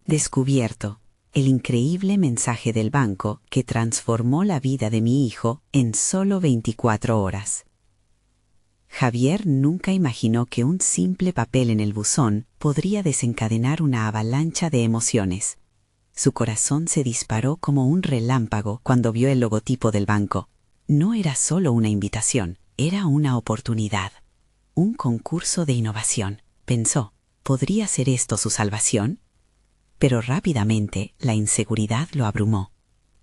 Descubierto. El increíble mensaje del banco que transformó la vida de mi hijo en solo 24 horas. Javier nunca imaginó que un simple papel en el buzón podría desencadenar una avalancha de emociones. Su corazón se disparó como un relámpago cuando vio el logotipo del banco. No era solo una invitación, era una oportunidad. Un concurso de innovación. Pensó, ¿podría ser esto su salvación? Pero rápidamente la inseguridad lo abrumó.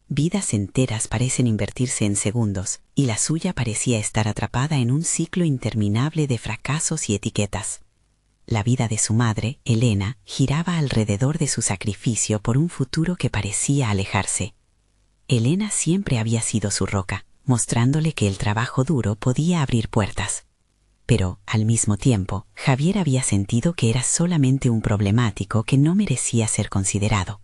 Vidas enteras parecen invertirse en segundos, y la suya parecía estar atrapada en un ciclo interminable de fracasos y etiquetas. La vida de su madre, Elena, giraba alrededor de su sacrificio por un futuro que parecía alejarse. Elena siempre había sido su roca, mostrándole que el trabajo duro podía abrir puertas. Pero, al mismo tiempo, Javier había sentido que era solamente un problemático que no merecía ser considerado.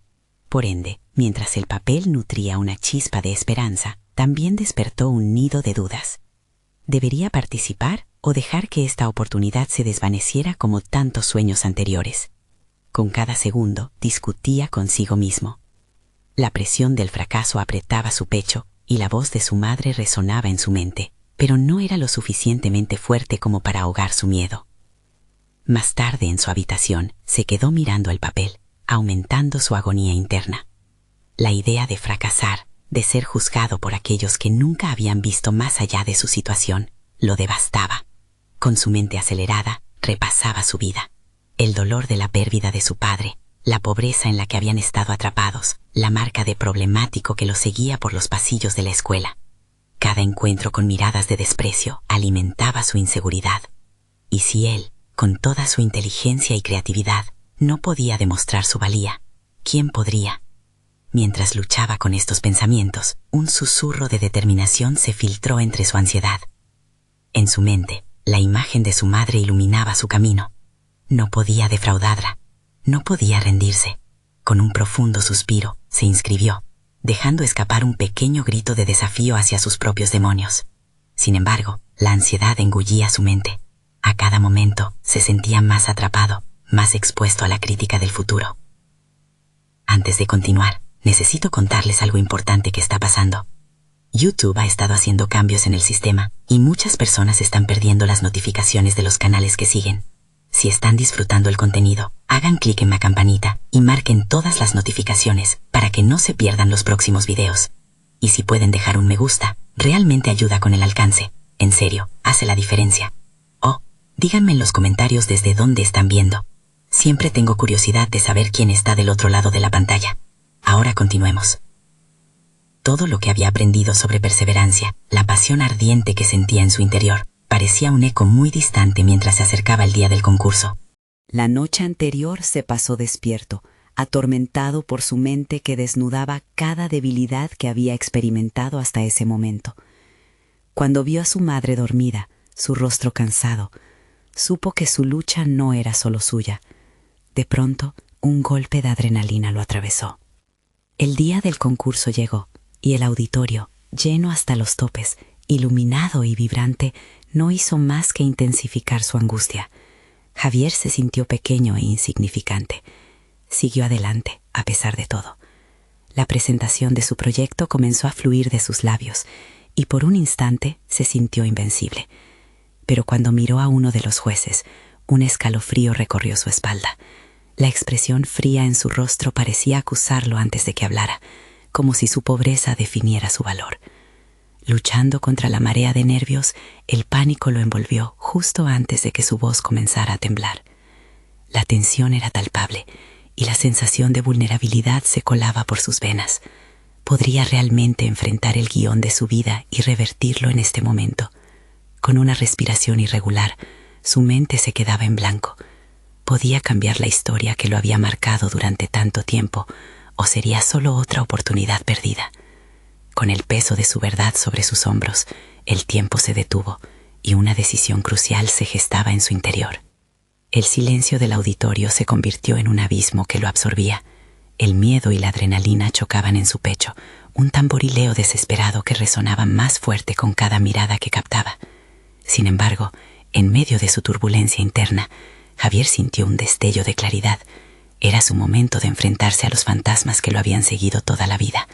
Por ende, mientras el papel nutría una chispa de esperanza, también despertó un nido de dudas. ¿Debería participar o dejar que esta oportunidad se desvaneciera como tantos sueños anteriores? Con cada segundo, discutía consigo mismo. La presión del fracaso apretaba su pecho y la voz de su madre resonaba en su mente, pero no era lo suficientemente fuerte como para ahogar su miedo. Más tarde, en su habitación, se quedó mirando el papel, aumentando su agonía interna. La idea de fracasar, de ser juzgado por aquellos que nunca habían visto más allá de su situación, lo devastaba. Con su mente acelerada, repasaba su vida. El dolor de la pérdida de su padre, la pobreza en la que habían estado atrapados, la marca de problemático que lo seguía por los pasillos de la escuela. Cada encuentro con miradas de desprecio alimentaba su inseguridad. Y si él, con toda su inteligencia y creatividad, no podía demostrar su valía, ¿quién podría? Mientras luchaba con estos pensamientos, un susurro de determinación se filtró entre su ansiedad. En su mente, la imagen de su madre iluminaba su camino. No podía defraudarla, no podía rendirse. Con un profundo suspiro, se inscribió, dejando escapar un pequeño grito de desafío hacia sus propios demonios. Sin embargo, la ansiedad engullía su mente. A cada momento, se sentía más atrapado, más expuesto a la crítica del futuro. Antes de continuar, necesito contarles algo importante que está pasando. YouTube ha estado haciendo cambios en el sistema y muchas personas están perdiendo las notificaciones de los canales que siguen. Si están disfrutando el contenido, hagan clic en la campanita y marquen todas las notificaciones para que no se pierdan los próximos videos. Y si pueden dejar un me gusta, realmente ayuda con el alcance. En serio, hace la diferencia. Oh, díganme en los comentarios desde dónde están viendo. Siempre tengo curiosidad de saber quién está del otro lado de la pantalla. Ahora continuemos. Todo lo que había aprendido sobre perseverancia, la pasión ardiente que sentía en su interior, parecía un eco muy distante mientras se acercaba el día del concurso. La noche anterior se pasó despierto, atormentado por su mente que desnudaba cada debilidad que había experimentado hasta ese momento. Cuando vio a su madre dormida, su rostro cansado, supo que su lucha no era solo suya. De pronto, un golpe de adrenalina lo atravesó. El día del concurso llegó, y el auditorio, lleno hasta los topes, iluminado y vibrante, no hizo más que intensificar su angustia. Javier se sintió pequeño e insignificante. Siguió adelante, a pesar de todo. La presentación de su proyecto comenzó a fluir de sus labios, y por un instante se sintió invencible. Pero cuando miró a uno de los jueces, un escalofrío recorrió su espalda. La expresión fría en su rostro parecía acusarlo antes de que hablara, como si su pobreza definiera su valor. Luchando contra la marea de nervios, el pánico lo envolvió justo antes de que su voz comenzara a temblar. La tensión era palpable y la sensación de vulnerabilidad se colaba por sus venas. ¿Podría realmente enfrentar el guión de su vida y revertirlo en este momento? Con una respiración irregular, su mente se quedaba en blanco. ¿Podía cambiar la historia que lo había marcado durante tanto tiempo o sería solo otra oportunidad perdida? Con el peso de su verdad sobre sus hombros, el tiempo se detuvo y una decisión crucial se gestaba en su interior. El silencio del auditorio se convirtió en un abismo que lo absorbía. El miedo y la adrenalina chocaban en su pecho, un tamborileo desesperado que resonaba más fuerte con cada mirada que captaba. Sin embargo, en medio de su turbulencia interna, Javier sintió un destello de claridad. Era su momento de enfrentarse a los fantasmas que lo habían seguido toda la vida.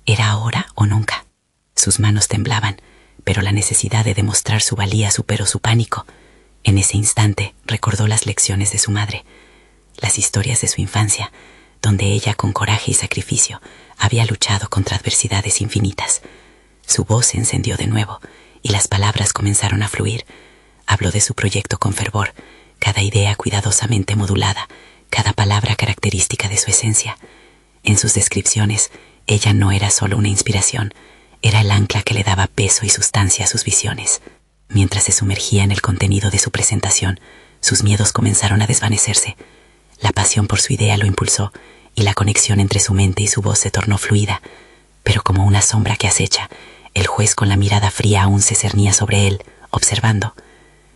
Era ahora o nunca. Sus manos temblaban, pero la necesidad de demostrar su valía superó su pánico. En ese instante recordó las lecciones de su madre, las historias de su infancia, donde ella, con coraje y sacrificio, había luchado contra adversidades infinitas. Su voz se encendió de nuevo y las palabras comenzaron a fluir. Habló de su proyecto con fervor, cada idea cuidadosamente modulada, cada palabra característica de su esencia. En sus descripciones, ella no era solo una inspiración, era el ancla que le daba peso y sustancia a sus visiones. Mientras se sumergía en el contenido de su presentación, sus miedos comenzaron a desvanecerse. La pasión por su idea lo impulsó y la conexión entre su mente y su voz se tornó fluida, pero como una sombra que acecha, el juez con la mirada fría aún se cernía sobre él, observando.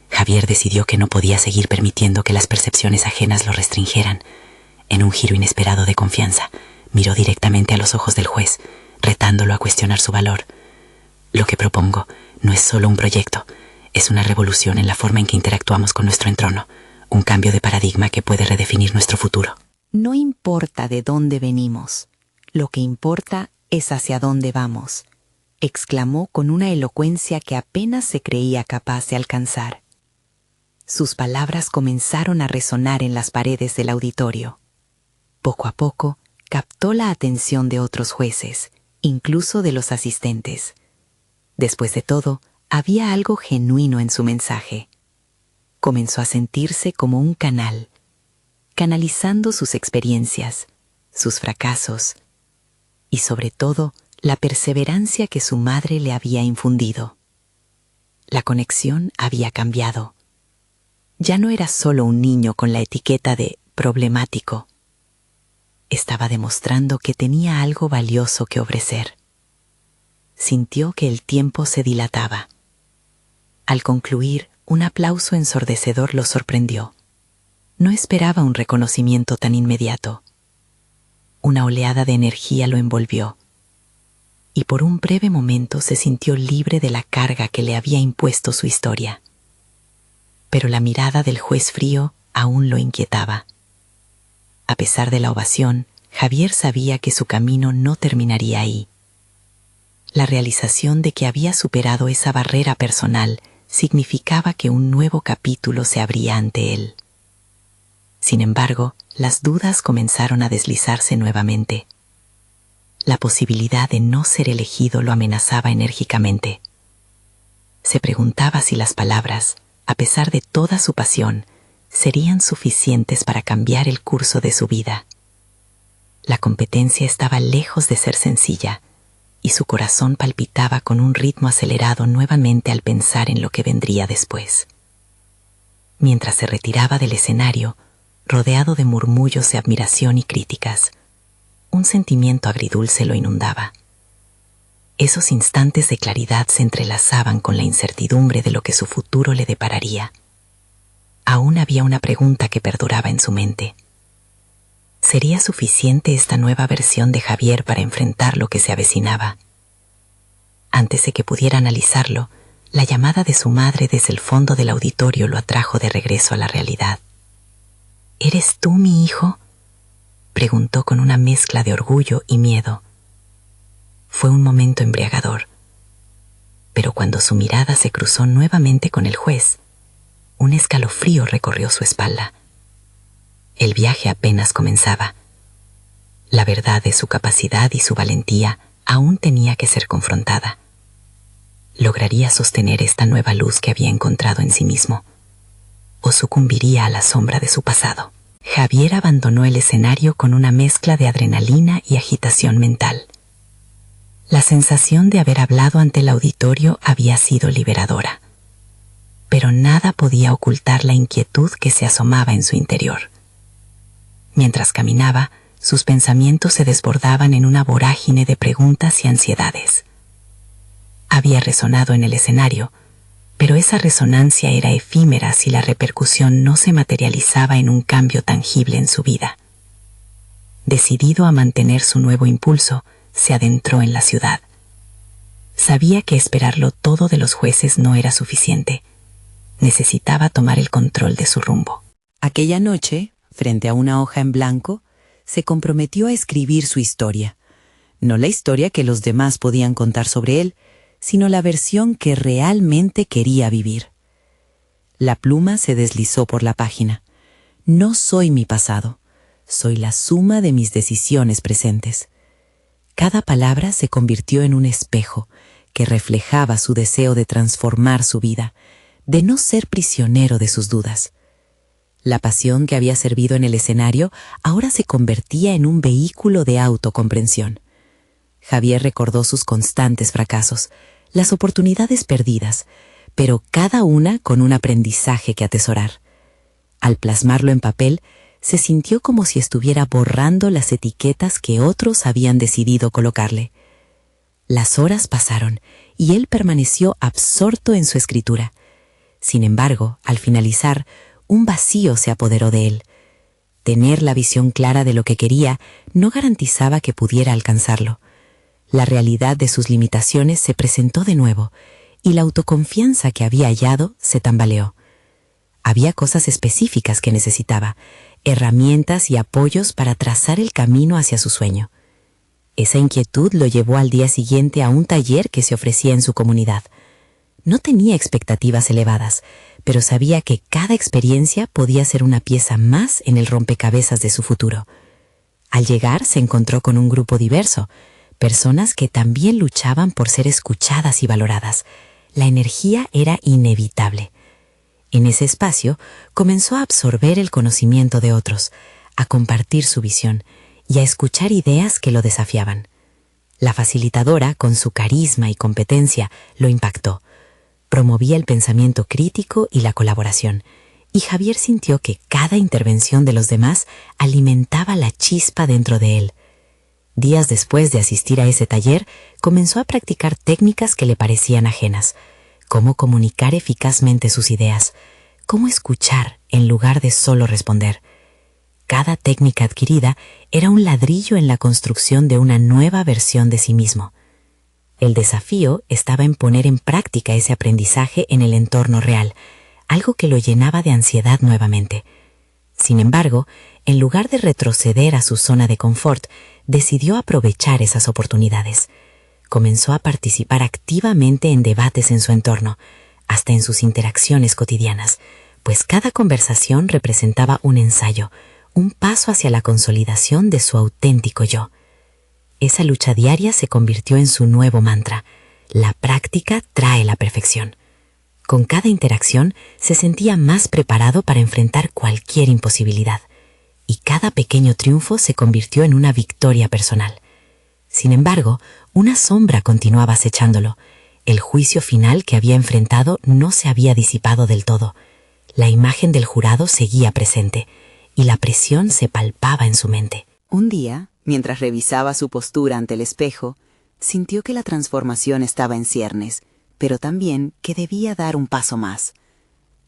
Javier decidió que no podía seguir permitiendo que las percepciones ajenas lo restringieran. En un giro inesperado de confianza, miró directamente a los ojos del juez, retándolo a cuestionar su valor. Lo que propongo no es solo un proyecto, es una revolución en la forma en que interactuamos con nuestro entorno, un cambio de paradigma que puede redefinir nuestro futuro. No importa de dónde venimos, lo que importa es hacia dónde vamos, exclamó con una elocuencia que apenas se creía capaz de alcanzar. Sus palabras comenzaron a resonar en las paredes del auditorio. Poco a poco, captó la atención de otros jueces, incluso de los asistentes. Después de todo, había algo genuino en su mensaje. Comenzó a sentirse como un canal, canalizando sus experiencias, sus fracasos y, sobre todo, la perseverancia que su madre le había infundido. La conexión había cambiado. Ya no era solo un niño con la etiqueta de problemático. Estaba demostrando que tenía algo valioso que ofrecer. Sintió que el tiempo se dilataba. Al concluir, un aplauso ensordecedor lo sorprendió. No esperaba un reconocimiento tan inmediato. Una oleada de energía lo envolvió, y por un breve momento se sintió libre de la carga que le había impuesto su historia. Pero la mirada del juez frío aún lo inquietaba. A pesar de la ovación, Javier sabía que su camino no terminaría ahí. La realización de que había superado esa barrera personal significaba que un nuevo capítulo se abría ante él. Sin embargo, las dudas comenzaron a deslizarse nuevamente. La posibilidad de no ser elegido lo amenazaba enérgicamente. Se preguntaba si las palabras, a pesar de toda su pasión, serían suficientes para cambiar el curso de su vida. La competencia estaba lejos de ser sencilla, y su corazón palpitaba con un ritmo acelerado nuevamente al pensar en lo que vendría después. Mientras se retiraba del escenario, rodeado de murmullos de admiración y críticas, un sentimiento agridulce lo inundaba. Esos instantes de claridad se entrelazaban con la incertidumbre de lo que su futuro le depararía. Aún había una pregunta que perduraba en su mente. ¿Sería suficiente esta nueva versión de Javier para enfrentar lo que se avecinaba? Antes de que pudiera analizarlo, la llamada de su madre desde el fondo del auditorio lo atrajo de regreso a la realidad. ¿Eres tú mi hijo?, preguntó con una mezcla de orgullo y miedo. Fue un momento embriagador, pero cuando su mirada se cruzó nuevamente con el juez, un escalofrío recorrió su espalda. El viaje apenas comenzaba. La verdad de su capacidad y su valentía aún tenía que ser confrontada. ¿Lograría sostener esta nueva luz que había encontrado en sí mismo? ¿O sucumbiría a la sombra de su pasado? Javier abandonó el escenario con una mezcla de adrenalina y agitación mental. La sensación de haber hablado ante el auditorio había sido liberadora, pero nada podía ocultar la inquietud que se asomaba en su interior. Mientras caminaba, sus pensamientos se desbordaban en una vorágine de preguntas y ansiedades. Había resonado en el escenario, pero esa resonancia era efímera si la repercusión no se materializaba en un cambio tangible en su vida. Decidido a mantener su nuevo impulso, se adentró en la ciudad. Sabía que esperarlo todo de los jueces no era suficiente. Necesitaba tomar el control de su rumbo. Aquella noche frente a una hoja en blanco, se comprometió a escribir su historia. No la historia que los demás podían contar sobre él, sino la versión que realmente quería vivir. La pluma se deslizó por la página. No soy mi pasado, soy la suma de mis decisiones presentes. Cada palabra se convirtió en un espejo que reflejaba su deseo de transformar su vida, de no ser prisionero de sus dudas. La pasión que había servido en el escenario ahora se convertía en un vehículo de autocomprensión. Javier recordó sus constantes fracasos, las oportunidades perdidas, pero cada una con un aprendizaje que atesorar. Al plasmarlo en papel, se sintió como si estuviera borrando las etiquetas que otros habían decidido colocarle. Las horas pasaron y él permaneció absorto en su escritura. Sin embargo, al finalizar, un vacío se apoderó de él. Tener la visión clara de lo que quería no garantizaba que pudiera alcanzarlo. La realidad de sus limitaciones se presentó de nuevo y la autoconfianza que había hallado se tambaleó. Había cosas específicas que necesitaba, herramientas y apoyos para trazar el camino hacia su sueño. Esa inquietud lo llevó al día siguiente a un taller que se ofrecía en su comunidad. No tenía expectativas elevadas, pero sabía que cada experiencia podía ser una pieza más en el rompecabezas de su futuro. Al llegar se encontró con un grupo diverso, personas que también luchaban por ser escuchadas y valoradas. La energía era inevitable. En ese espacio comenzó a absorber el conocimiento de otros, a compartir su visión y a escuchar ideas que lo desafiaban. La facilitadora, con su carisma y competencia, lo impactó. Promovía el pensamiento crítico y la colaboración, y Javier sintió que cada intervención de los demás alimentaba la chispa dentro de él. Días después de asistir a ese taller, comenzó a practicar técnicas que le parecían ajenas: cómo comunicar eficazmente sus ideas, cómo escuchar en lugar de solo responder. Cada técnica adquirida era un ladrillo en la construcción de una nueva versión de sí mismo. El desafío estaba en poner en práctica ese aprendizaje en el entorno real, algo que lo llenaba de ansiedad nuevamente. Sin embargo, en lugar de retroceder a su zona de confort, decidió aprovechar esas oportunidades. Comenzó a participar activamente en debates en su entorno, hasta en sus interacciones cotidianas, pues cada conversación representaba un ensayo, un paso hacia la consolidación de su auténtico yo. Esa lucha diaria se convirtió en su nuevo mantra: la práctica trae la perfección. Con cada interacción se sentía más preparado para enfrentar cualquier imposibilidad, y cada pequeño triunfo se convirtió en una victoria personal. Sin embargo, una sombra continuaba acechándolo. El juicio final que había enfrentado no se había disipado del todo. La imagen del jurado seguía presente, y la presión se palpaba en su mente. Un día, mientras revisaba su postura ante el espejo, sintió que la transformación estaba en ciernes, pero también que debía dar un paso más.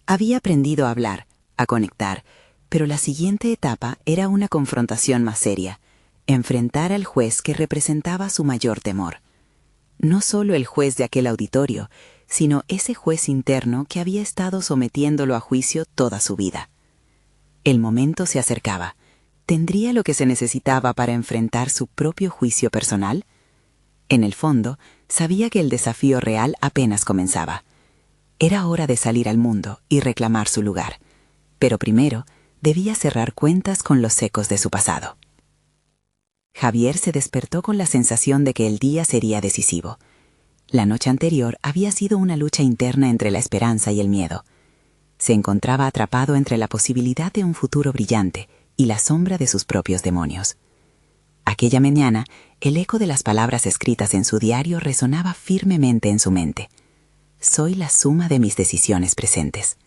Había aprendido a hablar, a conectar, pero la siguiente etapa era una confrontación más seria: enfrentar al juez que representaba su mayor temor. No solo el juez de aquel auditorio, sino ese juez interno que había estado sometiéndolo a juicio toda su vida. El momento se acercaba. ¿Tendría lo que se necesitaba para enfrentar su propio juicio personal? En el fondo, sabía que el desafío real apenas comenzaba. Era hora de salir al mundo y reclamar su lugar. Pero primero, debía cerrar cuentas con los ecos de su pasado. Javier se despertó con la sensación de que el día sería decisivo. La noche anterior había sido una lucha interna entre la esperanza y el miedo. Se encontraba atrapado entre la posibilidad de un futuro brillante y la sombra de sus propios demonios. Aquella mañana, el eco de las palabras escritas en su diario resonaba firmemente en su mente. Soy la suma de mis decisiones presentes.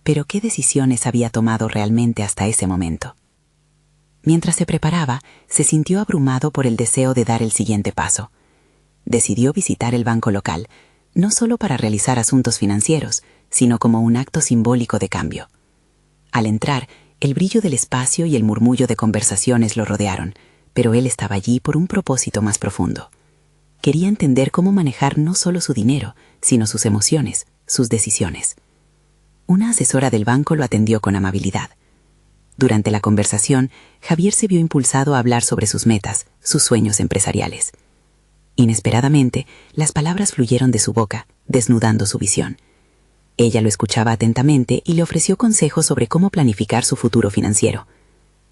Pero ¿qué decisiones había tomado realmente hasta ese momento? Mientras se preparaba, se sintió abrumado por el deseo de dar el siguiente paso. Decidió visitar el banco local, no solo para realizar asuntos financieros, sino como un acto simbólico de cambio. Al entrar, el brillo del espacio y el murmullo de conversaciones lo rodearon, pero él estaba allí por un propósito más profundo. Quería entender cómo manejar no solo su dinero, sino sus emociones, sus decisiones. Una asesora del banco lo atendió con amabilidad. Durante la conversación, Javier se vio impulsado a hablar sobre sus metas, sus sueños empresariales. Inesperadamente, las palabras fluyeron de su boca, desnudando su visión. Ella lo escuchaba atentamente y le ofreció consejos sobre cómo planificar su futuro financiero.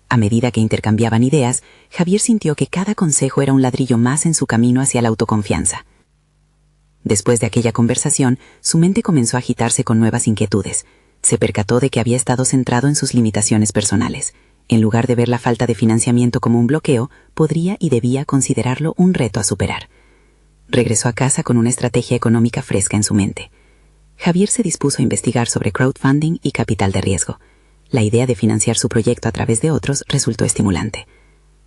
A medida que intercambiaban ideas, Javier sintió que cada consejo era un ladrillo más en su camino hacia la autoconfianza. Después de aquella conversación, su mente comenzó a agitarse con nuevas inquietudes. Se percató de que había estado centrado en sus limitaciones personales. En lugar de ver la falta de financiamiento como un bloqueo, podría y debía considerarlo un reto a superar. Regresó a casa con una estrategia económica fresca en su mente. Javier se dispuso a investigar sobre crowdfunding y capital de riesgo. La idea de financiar su proyecto a través de otros resultó estimulante.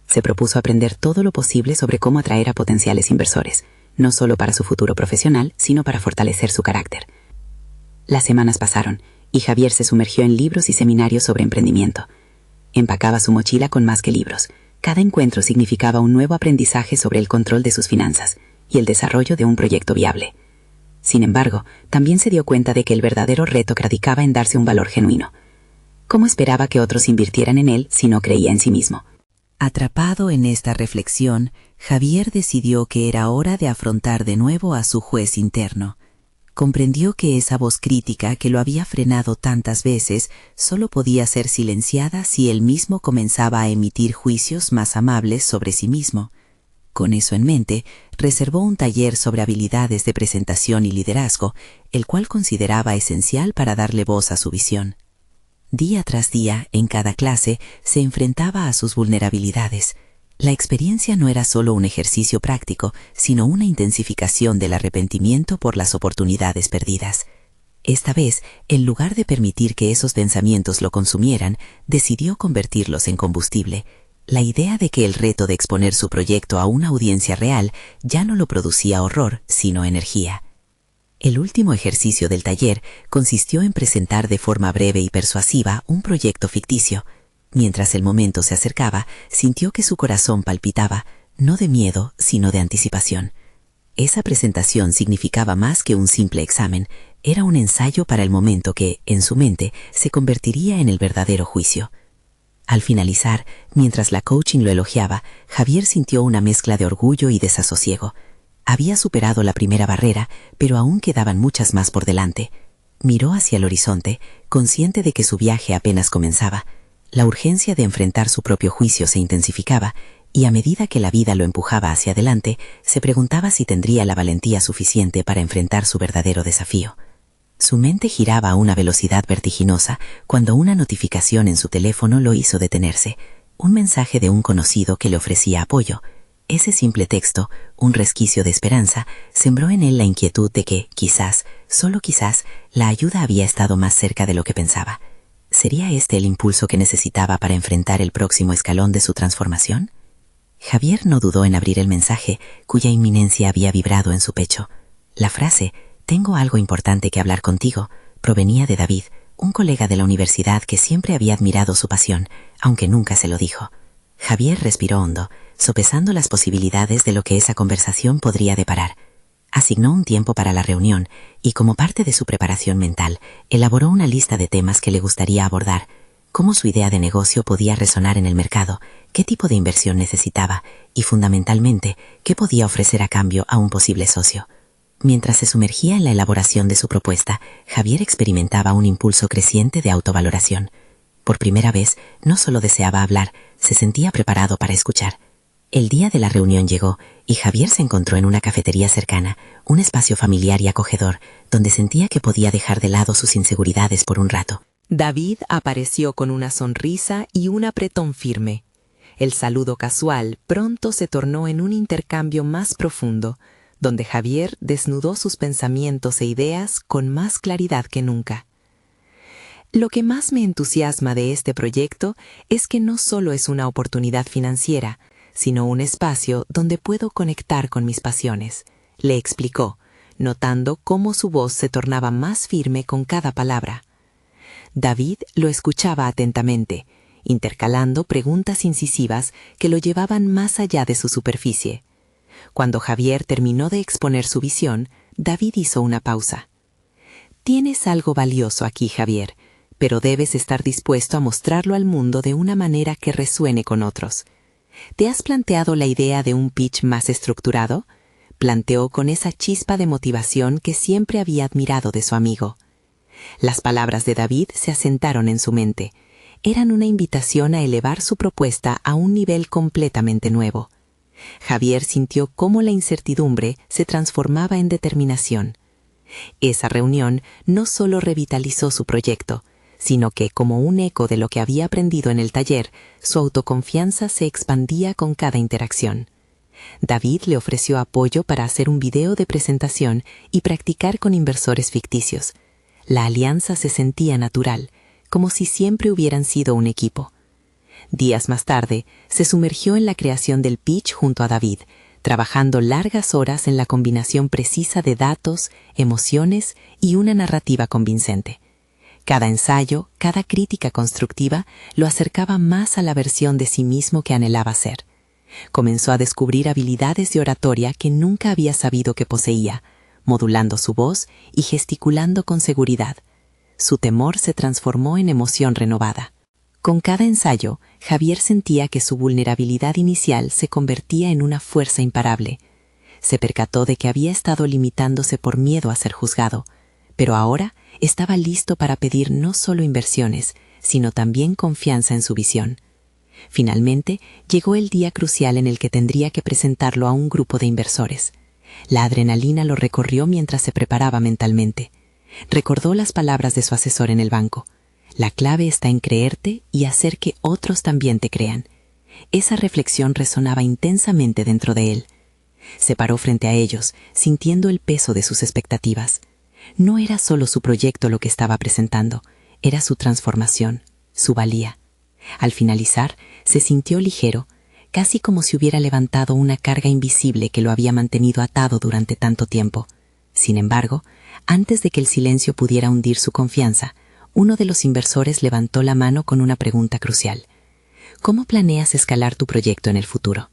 Se propuso aprender todo lo posible sobre cómo atraer a potenciales inversores, no solo para su futuro profesional, sino para fortalecer su carácter. Las semanas pasaron, y Javier se sumergió en libros y seminarios sobre emprendimiento. Empacaba su mochila con más que libros. Cada encuentro significaba un nuevo aprendizaje sobre el control de sus finanzas y el desarrollo de un proyecto viable. Sin embargo, también se dio cuenta de que el verdadero reto radicaba en darse un valor genuino. ¿Cómo esperaba que otros invirtieran en él si no creía en sí mismo? Atrapado en esta reflexión, Javier decidió que era hora de afrontar de nuevo a su juez interno. Comprendió que esa voz crítica que lo había frenado tantas veces solo podía ser silenciada si él mismo comenzaba a emitir juicios más amables sobre sí mismo. Con eso en mente, reservó un taller sobre habilidades de presentación y liderazgo, el cual consideraba esencial para darle voz a su visión. Día tras día, en cada clase, se enfrentaba a sus vulnerabilidades. La experiencia no era solo un ejercicio práctico, sino una intensificación del arrepentimiento por las oportunidades perdidas. Esta vez, en lugar de permitir que esos pensamientos lo consumieran, decidió convertirlos en combustible. La idea de que el reto de exponer su proyecto a una audiencia real ya no lo producía horror, sino energía. El último ejercicio del taller consistió en presentar de forma breve y persuasiva un proyecto ficticio. Mientras el momento se acercaba, sintió que su corazón palpitaba, no de miedo, sino de anticipación. Esa presentación significaba más que un simple examen, era un ensayo para el momento que, en su mente, se convertiría en el verdadero juicio. Al finalizar, mientras la coaching lo elogiaba, Javier sintió una mezcla de orgullo y desasosiego. Había superado la primera barrera, pero aún quedaban muchas más por delante. Miró hacia el horizonte, consciente de que su viaje apenas comenzaba. La urgencia de enfrentar su propio juicio se intensificaba, y a medida que la vida lo empujaba hacia adelante, se preguntaba si tendría la valentía suficiente para enfrentar su verdadero desafío. Su mente giraba a una velocidad vertiginosa cuando una notificación en su teléfono lo hizo detenerse, un mensaje de un conocido que le ofrecía apoyo. Ese simple texto, un resquicio de esperanza, sembró en él la inquietud de que, quizás, solo quizás, la ayuda había estado más cerca de lo que pensaba. ¿Sería este el impulso que necesitaba para enfrentar el próximo escalón de su transformación? Javier no dudó en abrir el mensaje, cuya inminencia había vibrado en su pecho. La frase, «Tengo algo importante que hablar contigo», provenía de David, un colega de la universidad que siempre había admirado su pasión, aunque nunca se lo dijo. Javier respiró hondo, sopesando las posibilidades de lo que esa conversación podría deparar. Asignó un tiempo para la reunión y, como parte de su preparación mental, elaboró una lista de temas que le gustaría abordar: cómo su idea de negocio podía resonar en el mercado, qué tipo de inversión necesitaba y, fundamentalmente, qué podía ofrecer a cambio a un posible socio. Mientras se sumergía en la elaboración de su propuesta, Javier experimentaba un impulso creciente de autovaloración. Por primera vez, no solo deseaba hablar, se sentía preparado para escuchar. El día de la reunión llegó y Javier se encontró en una cafetería cercana, un espacio familiar y acogedor, donde sentía que podía dejar de lado sus inseguridades por un rato. David apareció con una sonrisa y un apretón firme. El saludo casual pronto se tornó en un intercambio más profundo, donde Javier desnudó sus pensamientos e ideas con más claridad que nunca. Lo que más me entusiasma de este proyecto es que no solo es una oportunidad financiera, sino un espacio donde puedo conectar con mis pasiones, le explicó, notando cómo su voz se tornaba más firme con cada palabra. David lo escuchaba atentamente, intercalando preguntas incisivas que lo llevaban más allá de su superficie. Cuando Javier terminó de exponer su visión, David hizo una pausa. «Tienes algo valioso aquí, Javier, pero debes estar dispuesto a mostrarlo al mundo de una manera que resuene con otros. ¿Te has planteado la idea de un pitch más estructurado? Planteó con esa chispa de motivación que siempre había admirado de su amigo. Las palabras de David se asentaron en su mente. Eran una invitación a elevar su propuesta a un nivel completamente nuevo. Javier sintió cómo la incertidumbre se transformaba en determinación. Esa reunión no solo revitalizó su proyecto, sino que, como un eco de lo que había aprendido en el taller, su autoconfianza se expandía con cada interacción. David le ofreció apoyo para hacer un video de presentación y practicar con inversores ficticios. La alianza se sentía natural, como si siempre hubieran sido un equipo. Días más tarde, se sumergió en la creación del pitch junto a David, trabajando largas horas en la combinación precisa de datos, emociones y una narrativa convincente. Cada ensayo, cada crítica constructiva, lo acercaba más a la versión de sí mismo que anhelaba ser. Comenzó a descubrir habilidades de oratoria que nunca había sabido que poseía, modulando su voz y gesticulando con seguridad. Su temor se transformó en emoción renovada. Con cada ensayo, Javier sentía que su vulnerabilidad inicial se convertía en una fuerza imparable. Se percató de que había estado limitándose por miedo a ser juzgado, pero ahora estaba listo para pedir no solo inversiones, sino también confianza en su visión. Finalmente, llegó el día crucial en el que tendría que presentarlo a un grupo de inversores. La adrenalina lo recorrió mientras se preparaba mentalmente. Recordó las palabras de su asesor en el banco. La clave está en creerte y hacer que otros también te crean. Esa reflexión resonaba intensamente dentro de él. Se paró frente a ellos, sintiendo el peso de sus expectativas. No era solo su proyecto lo que estaba presentando, era su transformación, su valía. Al finalizar, se sintió ligero, casi como si hubiera levantado una carga invisible que lo había mantenido atado durante tanto tiempo. Sin embargo, antes de que el silencio pudiera hundir su confianza, uno de los inversores levantó la mano con una pregunta crucial. ¿Cómo planeas escalar tu proyecto en el futuro?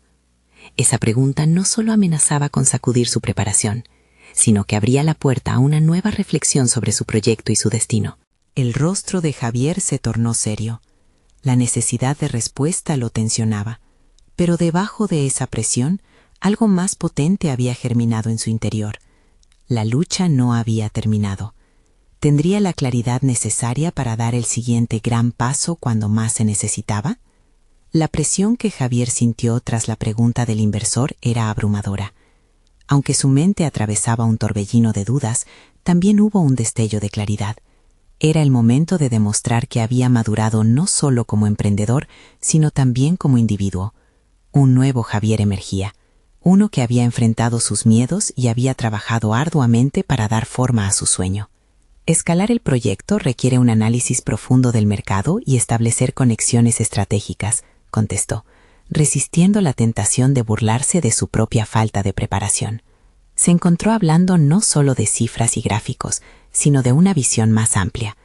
Esa pregunta no solo amenazaba con sacudir su preparación, sino que abría la puerta a una nueva reflexión sobre su proyecto y su destino. El rostro de Javier se tornó serio. La necesidad de respuesta lo tensionaba, pero debajo de esa presión, algo más potente había germinado en su interior. La lucha no había terminado. ¿Tendría la claridad necesaria para dar el siguiente gran paso cuando más se necesitaba? La presión que Javier sintió tras la pregunta del inversor era abrumadora. Aunque su mente atravesaba un torbellino de dudas, también hubo un destello de claridad. Era el momento de demostrar que había madurado no solo como emprendedor, sino también como individuo. Un nuevo Javier emergía, uno que había enfrentado sus miedos y había trabajado arduamente para dar forma a su sueño. Escalar el proyecto requiere un análisis profundo del mercado y establecer conexiones estratégicas, contestó, resistiendo la tentación de burlarse de su propia falta de preparación. Se encontró hablando no solo de cifras y gráficos, sino de una visión más amplia.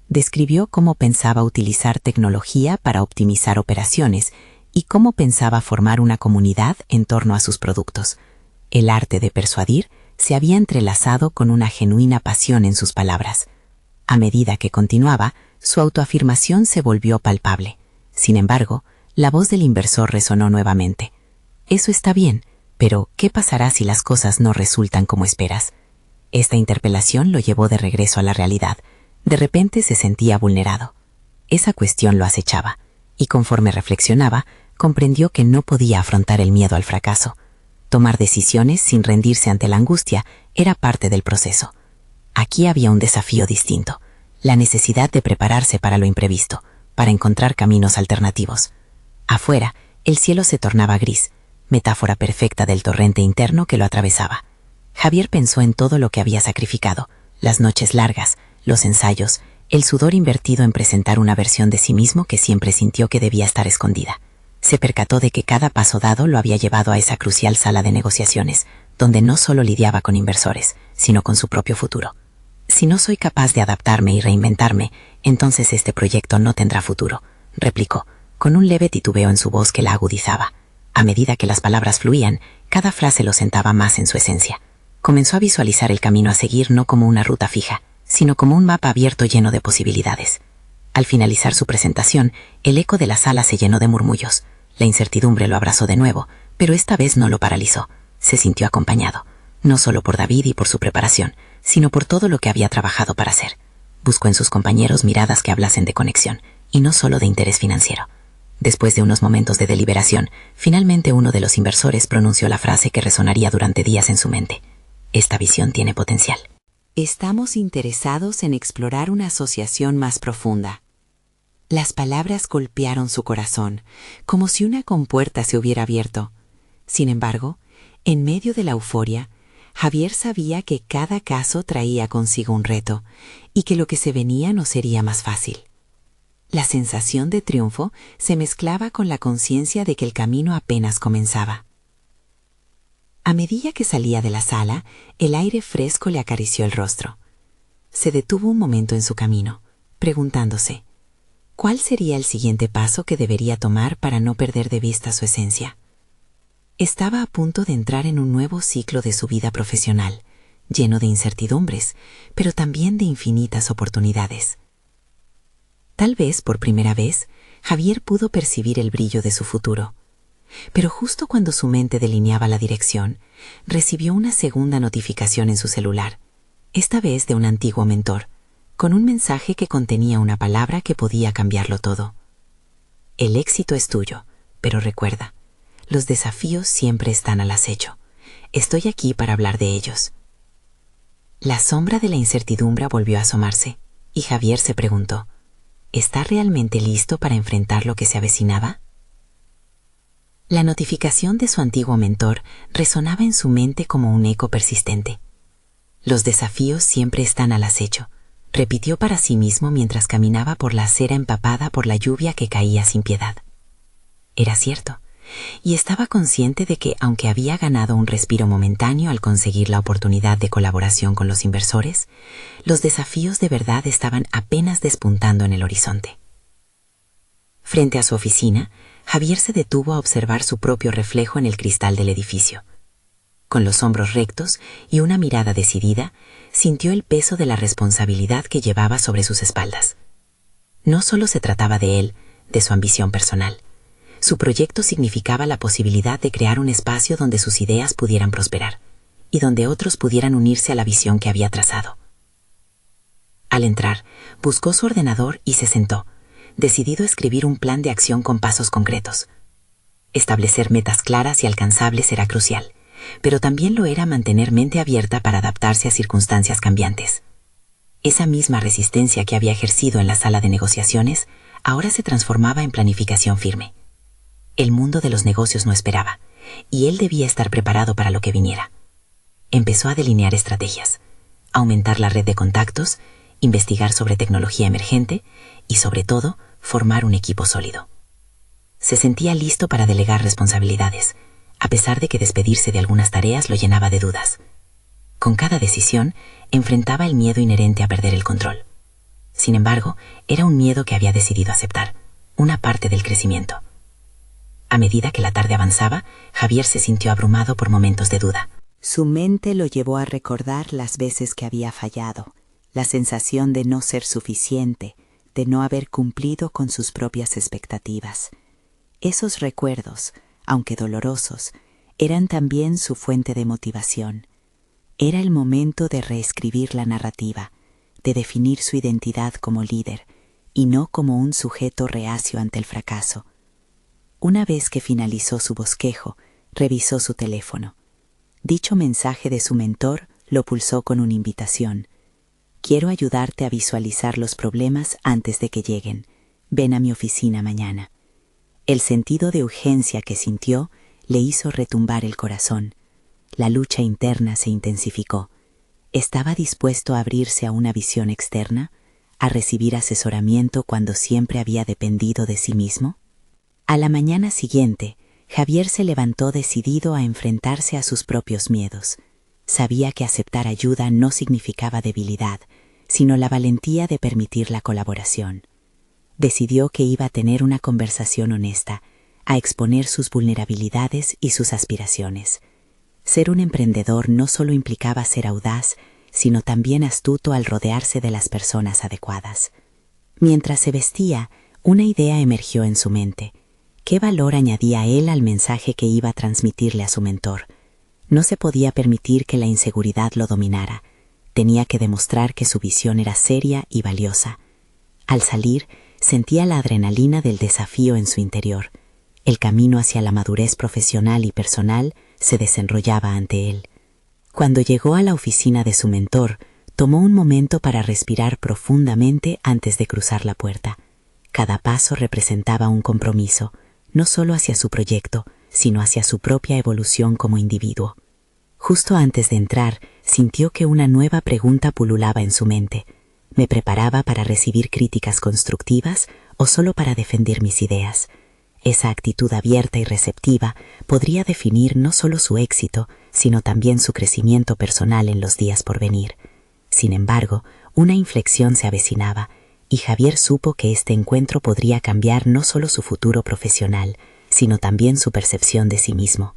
Describió cómo pensaba utilizar tecnología para optimizar operaciones y cómo pensaba formar una comunidad en torno a sus productos. El arte de persuadir se había entrelazado con una genuina pasión en sus palabras. A medida que continuaba, su autoafirmación se volvió palpable. Sin embargo, la voz del inversor resonó nuevamente. Eso está bien, pero ¿qué pasará si las cosas no resultan como esperas? Esta interpelación lo llevó de regreso a la realidad. De repente se sentía vulnerado. Esa cuestión lo acechaba, y conforme reflexionaba, comprendió que no podía afrontar el miedo al fracaso. Tomar decisiones sin rendirse ante la angustia era parte del proceso. Aquí había un desafío distinto, la necesidad de prepararse para lo imprevisto, para encontrar caminos alternativos. Afuera, el cielo se tornaba gris, metáfora perfecta del torrente interno que lo atravesaba. Javier pensó en todo lo que había sacrificado, las noches largas, los ensayos, el sudor invertido en presentar una versión de sí mismo que siempre sintió que debía estar escondida. Se percató de que cada paso dado lo había llevado a esa crucial sala de negociaciones, donde no solo lidiaba con inversores, sino con su propio futuro. Si no soy capaz de adaptarme y reinventarme, entonces este proyecto no tendrá futuro, replicó, con un leve titubeo en su voz que la agudizaba. A medida que las palabras fluían, cada frase lo sentaba más en su esencia. Comenzó a visualizar el camino a seguir no como una ruta fija, sino como un mapa abierto lleno de posibilidades. Al finalizar su presentación, el eco de la sala se llenó de murmullos. La incertidumbre lo abrazó de nuevo, pero esta vez no lo paralizó. Se sintió acompañado, no solo por David y por su preparación, sino por todo lo que había trabajado para hacer. Buscó en sus compañeros miradas que hablasen de conexión, y no solo de interés financiero. Después de unos momentos de deliberación, finalmente uno de los inversores pronunció la frase que resonaría durante días en su mente. Esta visión tiene potencial. Estamos interesados en explorar una asociación más profunda. Las palabras golpearon su corazón, como si una compuerta se hubiera abierto. Sin embargo, en medio de la euforia, Javier sabía que cada caso traía consigo un reto y que lo que se venía no sería más fácil. La sensación de triunfo se mezclaba con la conciencia de que el camino apenas comenzaba. A medida que salía de la sala, el aire fresco le acarició el rostro. Se detuvo un momento en su camino, preguntándose, ¿cuál sería el siguiente paso que debería tomar para no perder de vista su esencia? Estaba a punto de entrar en un nuevo ciclo de su vida profesional, lleno de incertidumbres, pero también de infinitas oportunidades. Tal vez, por primera vez, Javier pudo percibir el brillo de su futuro. Pero justo cuando su mente delineaba la dirección, recibió una segunda notificación en su celular, esta vez de un antiguo mentor, con un mensaje que contenía una palabra que podía cambiarlo todo. El éxito es tuyo, pero recuerda, los desafíos siempre están al acecho. Estoy aquí para hablar de ellos. La sombra de la incertidumbre volvió a asomarse, y Javier se preguntó, ¿está realmente listo para enfrentar lo que se avecinaba? La notificación de su antiguo mentor resonaba en su mente como un eco persistente. Los desafíos siempre están al acecho, repitió para sí mismo mientras caminaba por la acera empapada por la lluvia que caía sin piedad. Era cierto, y estaba consciente de que, aunque había ganado un respiro momentáneo al conseguir la oportunidad de colaboración con los inversores, los desafíos de verdad estaban apenas despuntando en el horizonte. Frente a su oficina, Javier se detuvo a observar su propio reflejo en el cristal del edificio. Con los hombros rectos y una mirada decidida, sintió el peso de la responsabilidad que llevaba sobre sus espaldas. No solo se trataba de él, de su ambición personal. Su proyecto significaba la posibilidad de crear un espacio donde sus ideas pudieran prosperar y donde otros pudieran unirse a la visión que había trazado. Al entrar, buscó su ordenador y se sentó, decidido a escribir un plan de acción con pasos concretos. Establecer metas claras y alcanzables era crucial, pero también lo era mantener mente abierta para adaptarse a circunstancias cambiantes. Esa misma resistencia que había ejercido en la sala de negociaciones ahora se transformaba en planificación firme. El mundo de los negocios no esperaba, y él debía estar preparado para lo que viniera. Empezó a delinear estrategias, aumentar la red de contactos, investigar sobre tecnología emergente y, sobre todo, formar un equipo sólido. Se sentía listo para delegar responsabilidades, a pesar de que despedirse de algunas tareas lo llenaba de dudas. Con cada decisión, enfrentaba el miedo inherente a perder el control. Sin embargo, era un miedo que había decidido aceptar, una parte del crecimiento. A medida que la tarde avanzaba, Javier se sintió abrumado por momentos de duda. Su mente lo llevó a recordar las veces que había fallado, la sensación de no ser suficiente, de no haber cumplido con sus propias expectativas. Esos recuerdos, aunque dolorosos, eran también su fuente de motivación. Era el momento de reescribir la narrativa, de definir su identidad como líder, y no como un sujeto reacio ante el fracaso. Una vez que finalizó su bosquejo, revisó su teléfono. Dicho mensaje de su mentor lo pulsó con una invitación. Quiero ayudarte a visualizar los problemas antes de que lleguen. Ven a mi oficina mañana. El sentido de urgencia que sintió le hizo retumbar el corazón. La lucha interna se intensificó. ¿Estaba dispuesto a abrirse a una visión externa? ¿A recibir asesoramiento cuando siempre había dependido de sí mismo? A la mañana siguiente, Javier se levantó decidido a enfrentarse a sus propios miedos. Sabía que aceptar ayuda no significaba debilidad, sino la valentía de permitir la colaboración. Decidió que iba a tener una conversación honesta, a exponer sus vulnerabilidades y sus aspiraciones. Ser un emprendedor no solo implicaba ser audaz, sino también astuto al rodearse de las personas adecuadas. Mientras se vestía, una idea emergió en su mente. ¿Qué valor añadía él al mensaje que iba a transmitirle a su mentor? No se podía permitir que la inseguridad lo dominara. Tenía que demostrar que su visión era seria y valiosa. Al salir, sentía la adrenalina del desafío en su interior. El camino hacia la madurez profesional y personal se desenrollaba ante él. Cuando llegó a la oficina de su mentor, tomó un momento para respirar profundamente antes de cruzar la puerta. Cada paso representaba un compromiso, no solo hacia su proyecto, sino hacia su propia evolución como individuo. Justo antes de entrar, sintió que una nueva pregunta pululaba en su mente. ¿Me preparaba para recibir críticas constructivas o solo para defender mis ideas? Esa actitud abierta y receptiva podría definir no solo su éxito, sino también su crecimiento personal en los días por venir. Sin embargo, una inflexión se avecinaba, y Javier supo que este encuentro podría cambiar no solo su futuro profesional, sino también su percepción de sí mismo.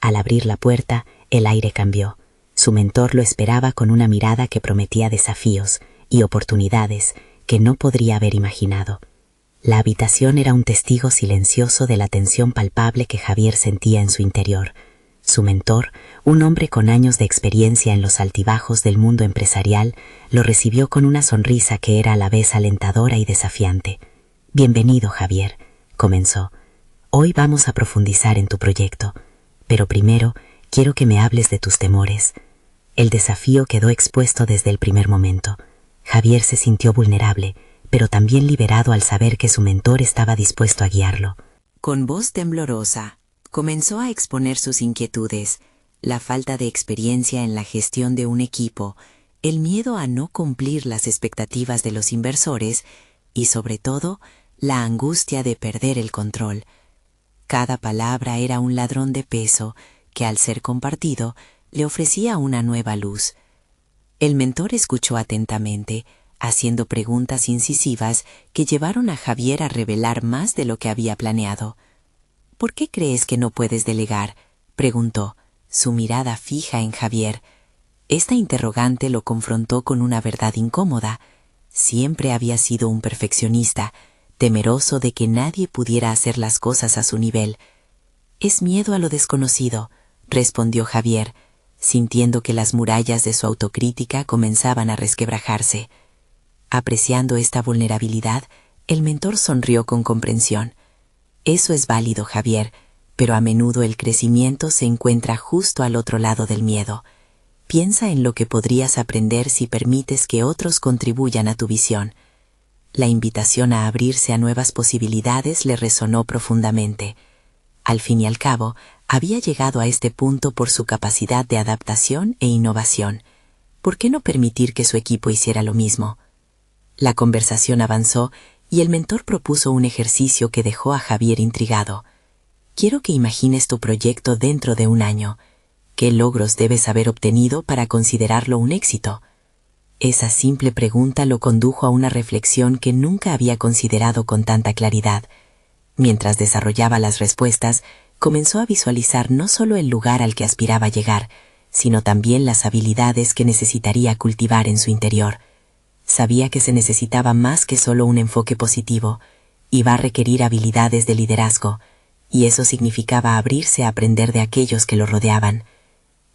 Al abrir la puerta, el aire cambió. Su mentor lo esperaba con una mirada que prometía desafíos y oportunidades que no podría haber imaginado. La habitación era un testigo silencioso de la tensión palpable que Javier sentía en su interior. Su mentor, un hombre con años de experiencia en los altibajos del mundo empresarial, lo recibió con una sonrisa que era a la vez alentadora y desafiante. «Bienvenido, Javier», comenzó. «Hoy vamos a profundizar en tu proyecto, pero primero quiero que me hables de tus temores». El desafío quedó expuesto desde el primer momento. Javier se sintió vulnerable, pero también liberado al saber que su mentor estaba dispuesto a guiarlo. Con voz temblorosa, comenzó a exponer sus inquietudes, la falta de experiencia en la gestión de un equipo, el miedo a no cumplir las expectativas de los inversores y, sobre todo, la angustia de perder el control. Cada palabra era un ladrón de peso que, al ser compartido, le ofrecía una nueva luz. El mentor escuchó atentamente, haciendo preguntas incisivas que llevaron a Javier a revelar más de lo que había planeado. «¿Por qué crees que no puedes delegar?», preguntó, su mirada fija en Javier. Esta interrogante lo confrontó con una verdad incómoda. Siempre había sido un perfeccionista, temeroso de que nadie pudiera hacer las cosas a su nivel. «Es miedo a lo desconocido», respondió Javier, sintiendo que las murallas de su autocrítica comenzaban a resquebrajarse. Apreciando esta vulnerabilidad, el mentor sonrió con comprensión. «Eso es válido, Javier, pero a menudo el crecimiento se encuentra justo al otro lado del miedo. Piensa en lo que podrías aprender si permites que otros contribuyan a tu visión». La invitación a abrirse a nuevas posibilidades le resonó profundamente. Al fin y al cabo, había llegado a este punto por su capacidad de adaptación e innovación. ¿Por qué no permitir que su equipo hiciera lo mismo? La conversación avanzó y el mentor propuso un ejercicio que dejó a Javier intrigado. «Quiero que imagines tu proyecto dentro de un año. ¿Qué logros debes haber obtenido para considerarlo un éxito?». Esa simple pregunta lo condujo a una reflexión que nunca había considerado con tanta claridad. Mientras desarrollaba las respuestas, comenzó a visualizar no solo el lugar al que aspiraba a llegar, sino también las habilidades que necesitaría cultivar en su interior. Sabía que se necesitaba más que solo un enfoque positivo. Iba a requerir habilidades de liderazgo, y eso significaba abrirse a aprender de aquellos que lo rodeaban.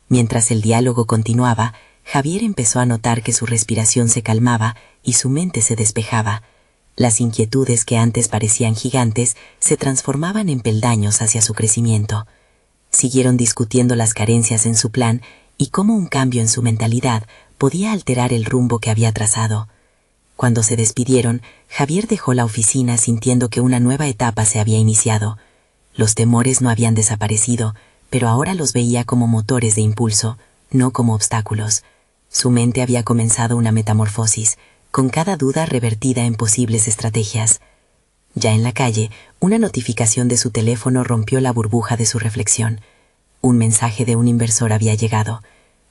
Mientras el diálogo continuaba, Javier empezó a notar que su respiración se calmaba y su mente se despejaba. Las inquietudes que antes parecían gigantes se transformaban en peldaños hacia su crecimiento. Siguieron discutiendo las carencias en su plan y cómo un cambio en su mentalidad podía alterar el rumbo que había trazado. Cuando se despidieron, Javier dejó la oficina sintiendo que una nueva etapa se había iniciado. Los temores no habían desaparecido, pero ahora los veía como motores de impulso, no como obstáculos. Su mente había comenzado una metamorfosis, con cada duda revertida en posibles estrategias. Ya en la calle, una notificación de su teléfono rompió la burbuja de su reflexión. Un mensaje de un inversor había llegado.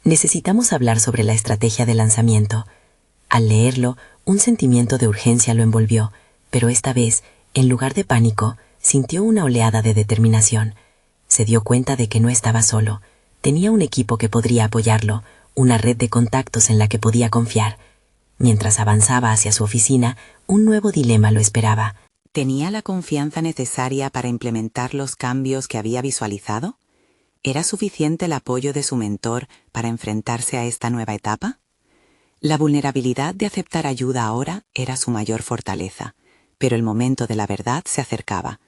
«Necesitamos hablar sobre la estrategia de lanzamiento». Al leerlo, un sentimiento de urgencia lo envolvió, pero esta vez, en lugar de pánico, sintió una oleada de determinación. Se dio cuenta de que no estaba solo. Tenía un equipo que podría apoyarlo, una red de contactos en la que podía confiar. Mientras avanzaba hacia su oficina, un nuevo dilema lo esperaba. ¿Tenía la confianza necesaria para implementar los cambios que había visualizado? ¿Era suficiente el apoyo de su mentor para enfrentarse a esta nueva etapa? La vulnerabilidad de aceptar ayuda ahora era su mayor fortaleza, pero el momento de la verdad se acercaba.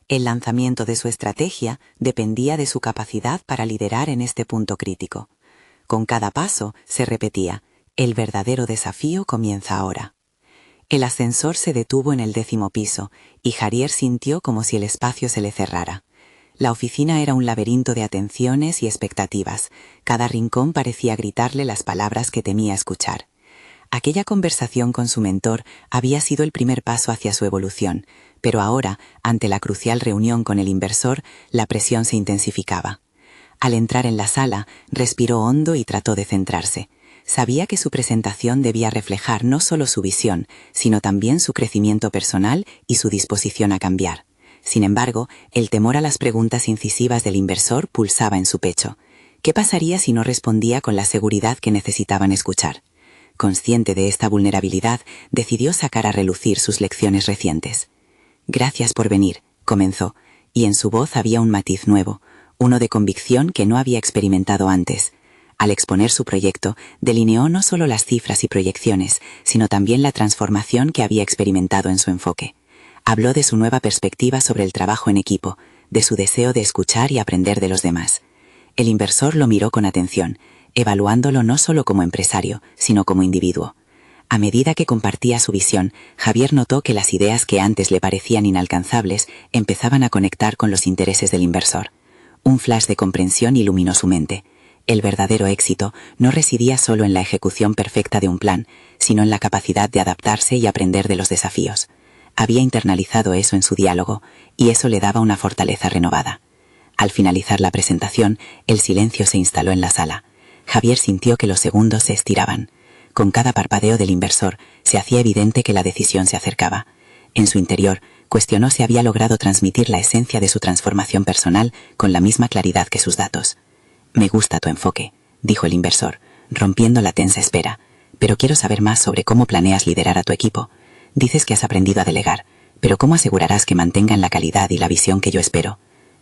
El lanzamiento de su estrategia dependía de su capacidad para liderar en este punto crítico. Con cada paso se repetía: el verdadero desafío comienza ahora. El ascensor se detuvo en el 10º piso y Javier sintió como si el espacio se le cerrara. La oficina era un laberinto de atenciones y expectativas. Cada rincón parecía gritarle las palabras que temía escuchar. Aquella conversación con su mentor había sido el primer paso hacia su evolución, pero ahora, ante la crucial reunión con el inversor, la presión se intensificaba. Al entrar en la sala, respiró hondo y trató de centrarse. Sabía que su presentación debía reflejar no solo su visión, sino también su crecimiento personal y su disposición a cambiar. Sin embargo, el temor a las preguntas incisivas del inversor pulsaba en su pecho. ¿Qué pasaría si no respondía con la seguridad que necesitaban escuchar? Consciente de esta vulnerabilidad, decidió sacar a relucir sus lecciones recientes. «Gracias por venir», comenzó, y en su voz había un matiz nuevo, uno de convicción que no había experimentado antes. Al exponer su proyecto, delineó no solo las cifras y proyecciones, sino también la transformación que había experimentado en su enfoque. Habló de su nueva perspectiva sobre el trabajo en equipo, de su deseo de escuchar y aprender de los demás. El inversor lo miró con atención, evaluándolo no solo como empresario, sino como individuo. A medida que compartía su visión, Javier notó que las ideas que antes le parecían inalcanzables empezaban a conectar con los intereses del inversor. Un flash de comprensión iluminó su mente. El verdadero éxito no residía solo en la ejecución perfecta de un plan, sino en la capacidad de adaptarse y aprender de los desafíos. Había internalizado eso en su diálogo, y eso le daba una fortaleza renovada. Al finalizar la presentación, el silencio se instaló en la sala. Javier sintió que los segundos se estiraban. Con cada parpadeo del inversor, se hacía evidente que la decisión se acercaba. En su interior, cuestionó si había logrado transmitir la esencia de su transformación personal con la misma claridad que sus datos. «Me gusta tu enfoque», dijo el inversor, rompiendo la tensa espera, «pero quiero saber más sobre cómo planeas liderar a tu equipo. Dices que has aprendido a delegar, pero ¿cómo asegurarás que mantengan la calidad y la visión que yo espero?»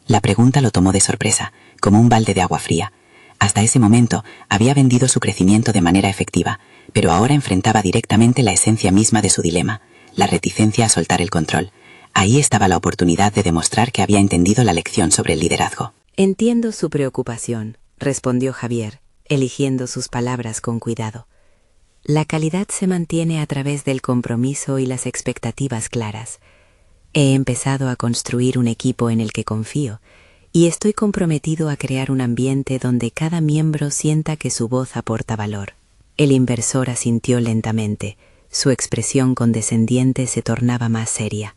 La pregunta lo tomó de sorpresa, como un balde de agua fría. Hasta ese momento había vendido su crecimiento de manera efectiva, pero ahora enfrentaba directamente la esencia misma de su dilema, la reticencia a soltar el control. Ahí estaba la oportunidad de demostrar que había entendido la lección sobre el liderazgo. Entiendo su preocupación, respondió Javier, eligiendo sus palabras con cuidado. La calidad se mantiene a través del compromiso y las expectativas claras. He empezado a construir un equipo en el que confío, y estoy comprometido a crear un ambiente donde cada miembro sienta que su voz aporta valor. El inversor asintió lentamente. Su expresión condescendiente se tornaba más seria.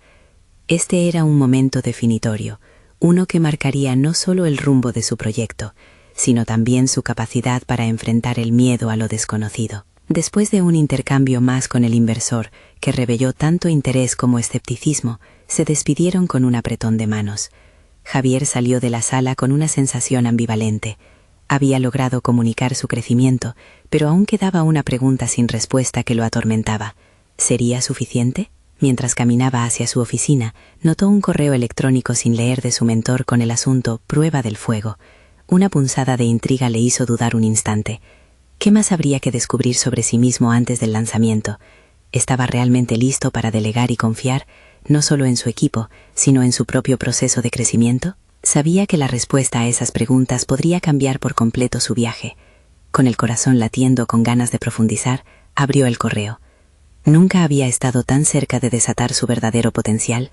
Este era un momento definitorio, uno que marcaría no solo el rumbo de su proyecto, sino también su capacidad para enfrentar el miedo a lo desconocido. Después de un intercambio más con el inversor, que reveló tanto interés como escepticismo, se despidieron con un apretón de manos. Javier salió de la sala con una sensación ambivalente. Había logrado comunicar su crecimiento, pero aún quedaba una pregunta sin respuesta que lo atormentaba. ¿Sería suficiente? Mientras caminaba hacia su oficina, notó un correo electrónico sin leer de su mentor con el asunto «Prueba del fuego». Una punzada de intriga le hizo dudar un instante. ¿Qué más habría que descubrir sobre sí mismo antes del lanzamiento? ¿Estaba realmente listo para delegar y confiar, no solo en su equipo, sino en su propio proceso de crecimiento? Sabía que la respuesta a esas preguntas podría cambiar por completo su viaje. Con el corazón latiendo con ganas de profundizar, abrió el correo. Nunca había estado tan cerca de desatar su verdadero potencial,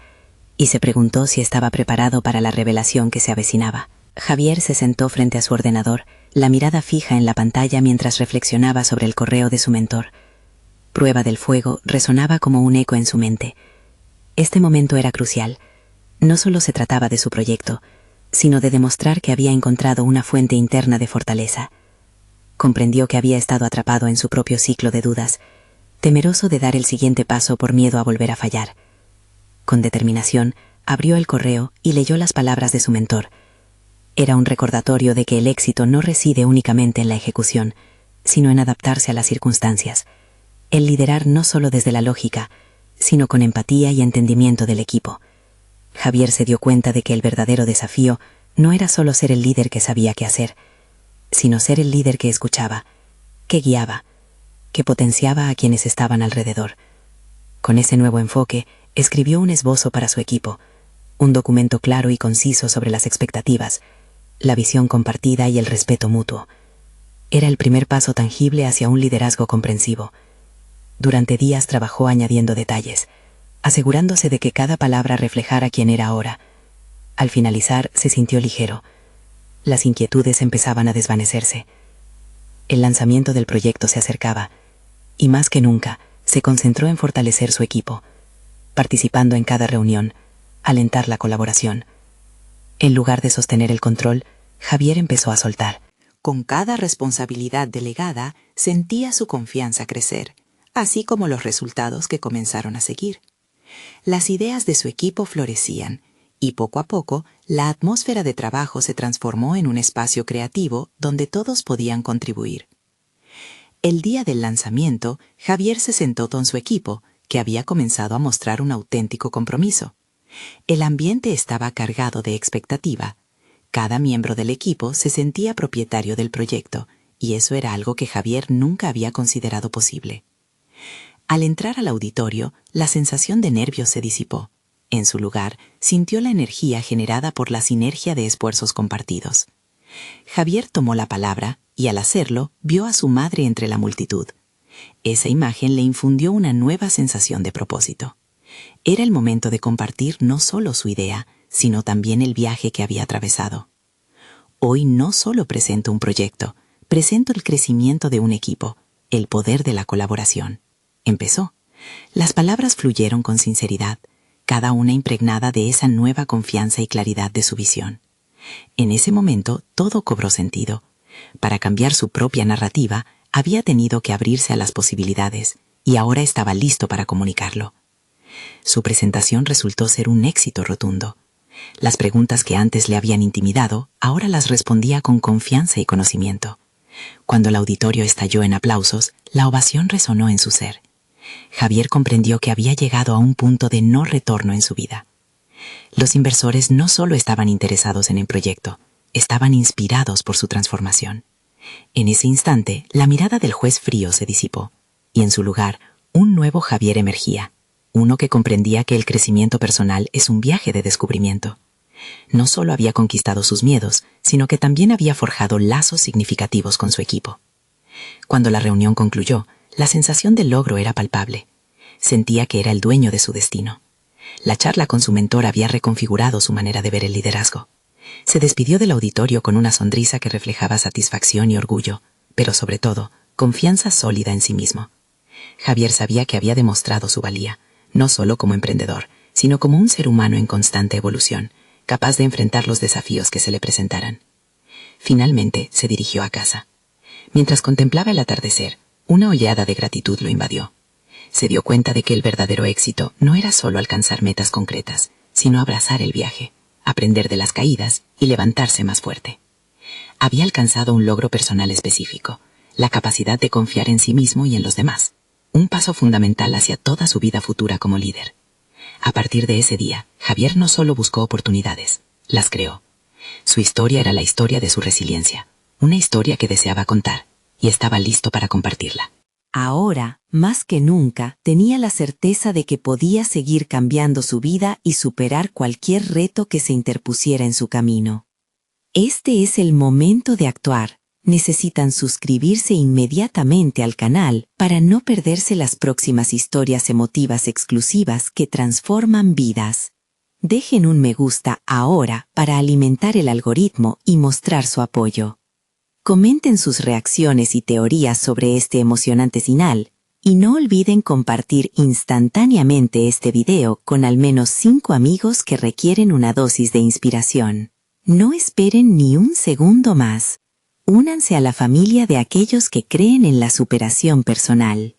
y se preguntó si estaba preparado para la revelación que se avecinaba. Javier se sentó frente a su ordenador, la mirada fija en la pantalla mientras reflexionaba sobre el correo de su mentor. Prueba del fuego resonaba como un eco en su mente. Este momento era crucial. No solo se trataba de su proyecto, sino de demostrar que había encontrado una fuente interna de fortaleza. Comprendió que había estado atrapado en su propio ciclo de dudas, temeroso de dar el siguiente paso por miedo a volver a fallar. Con determinación, abrió el correo y leyó las palabras de su mentor. Era un recordatorio de que el éxito no reside únicamente en la ejecución, sino en adaptarse a las circunstancias. el liderar no solo desde la lógica, sino con empatía y entendimiento del equipo. Javier se dio cuenta de que el verdadero desafío no era solo ser el líder que sabía qué hacer, sino ser el líder que escuchaba, que guiaba, que potenciaba a quienes estaban alrededor. Con ese nuevo enfoque, escribió un esbozo para su equipo, un documento claro y conciso sobre las expectativas, la visión compartida y el respeto mutuo. Era el primer paso tangible hacia un liderazgo comprensivo. Durante días trabajó añadiendo detalles, asegurándose de que cada palabra reflejara quién era ahora. Al finalizar, se sintió ligero. Las inquietudes empezaban a desvanecerse. El lanzamiento del proyecto se acercaba, y más que nunca, se concentró en fortalecer su equipo, participando en cada reunión, alentar la colaboración. En lugar de sostener el control, Javier empezó a soltar. Con cada responsabilidad delegada, sentía su confianza crecer, así como los resultados que comenzaron a seguir. Las ideas de su equipo florecían, y poco a poco, la atmósfera de trabajo se transformó en un espacio creativo donde todos podían contribuir. El día del lanzamiento, Javier se sentó con su equipo, que había comenzado a mostrar un auténtico compromiso. El ambiente estaba cargado de expectativa. Cada miembro del equipo se sentía propietario del proyecto, y eso era algo que Javier nunca había considerado posible. Al entrar al auditorio, la sensación de nervios se disipó. En su lugar, sintió la energía generada por la sinergia de esfuerzos compartidos. Javier tomó la palabra y, al hacerlo, vio a su madre entre la multitud. Esa imagen le infundió una nueva sensación de propósito. Era el momento de compartir no solo su idea, sino también el viaje que había atravesado. Hoy no solo presento un proyecto, presento el crecimiento de un equipo, el poder de la colaboración. Empezó. Las palabras fluyeron con sinceridad, cada una impregnada de esa nueva confianza y claridad de su visión. En ese momento todo cobró sentido. Para cambiar su propia narrativa, había tenido que abrirse a las posibilidades, y ahora estaba listo para comunicarlo. Su presentación resultó ser un éxito rotundo. Las preguntas que antes le habían intimidado, ahora las respondía con confianza y conocimiento. Cuando el auditorio estalló en aplausos, la ovación resonó en su ser. Javier comprendió que había llegado a un punto de no retorno en su vida. Los inversores no solo estaban interesados en el proyecto, estaban inspirados por su transformación. En ese instante, la mirada del juez frío se disipó, y en su lugar, un nuevo Javier emergía, uno que comprendía que el crecimiento personal es un viaje de descubrimiento. No solo había conquistado sus miedos, sino que también había forjado lazos significativos con su equipo. Cuando la reunión concluyó, la sensación de logro era palpable. Sentía que era el dueño de su destino. La charla con su mentor había reconfigurado su manera de ver el liderazgo. Se despidió del auditorio con una sonrisa que reflejaba satisfacción y orgullo, pero sobre todo, confianza sólida en sí mismo. Javier sabía que había demostrado su valía, no solo como emprendedor, sino como un ser humano en constante evolución, capaz de enfrentar los desafíos que se le presentaran. Finalmente se dirigió a casa. Mientras contemplaba el atardecer, una oleada de gratitud lo invadió. Se dio cuenta de que el verdadero éxito no era solo alcanzar metas concretas, sino abrazar el viaje, aprender de las caídas y levantarse más fuerte. Había alcanzado un logro personal específico, la capacidad de confiar en sí mismo y en los demás, un paso fundamental hacia toda su vida futura como líder. A partir de ese día, Javier no solo buscó oportunidades, las creó. Su historia era la historia de su resiliencia, una historia que deseaba contar, y estaba listo para compartirla. Ahora, más que nunca, tenía la certeza de que podía seguir cambiando su vida y superar cualquier reto que se interpusiera en su camino. Este es el momento de actuar. Necesitan suscribirse inmediatamente al canal para no perderse las próximas historias emotivas exclusivas que transforman vidas. Dejen un me gusta ahora para alimentar el algoritmo y mostrar su apoyo. Comenten sus reacciones y teorías sobre este emocionante final, y no olviden compartir instantáneamente este video con al menos 5 amigos que requieren una dosis de inspiración. No esperen ni un segundo más. Únanse a la familia de aquellos que creen en la superación personal.